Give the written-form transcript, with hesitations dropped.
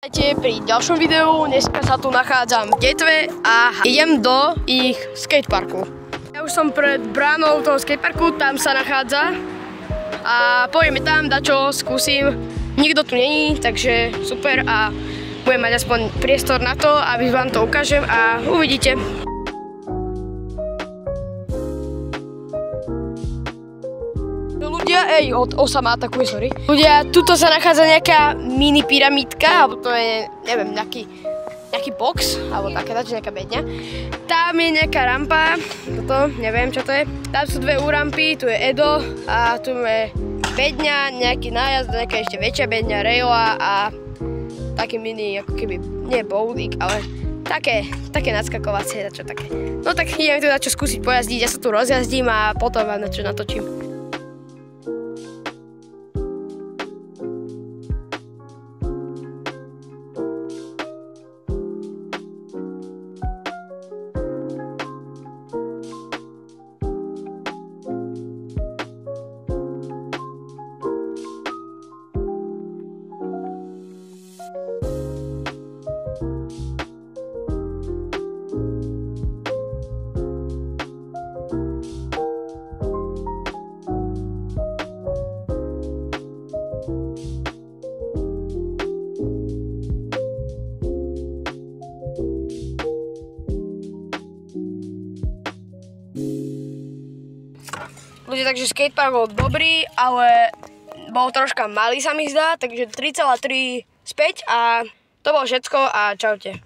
Pri ďalšom videu, dneska sa tu nachádzam v Detve a idem do ich skateparku. Ja už som pred bránou toho skateparku, tam sa nachádza a pôjdeme tam, dačo skúsim. Nikto tu není, takže super a budem mať aspoň priestor na to, aby vám to ukážem a uvidíte. Ľudia, osa ma atakuje, sorry. Ľudia, tuto sa nachádza nejaká mini pyramídka, alebo to je, neviem, nejaký box, alebo nejaká bedňa. Tam je nejaká rampa, toto, neviem čo to je. Tam sú dve úrampy, tu je Edo a tu je bedňa, nejaký nájazd, nejaká ešte väčšia bedňa, rejla a taký mini, ako keby, nie bowling, ale také nadskakovacie, čo také. No tak ideme tu dačo skúsiť pojazdiť, ja sa tu rozjazdím a potom vám dačo natočím. Ľudia, takže skatepark bol dobrý, ale bol troška malý sa mi zdá, takže 3,3 späť a to bolo všetko a čaute.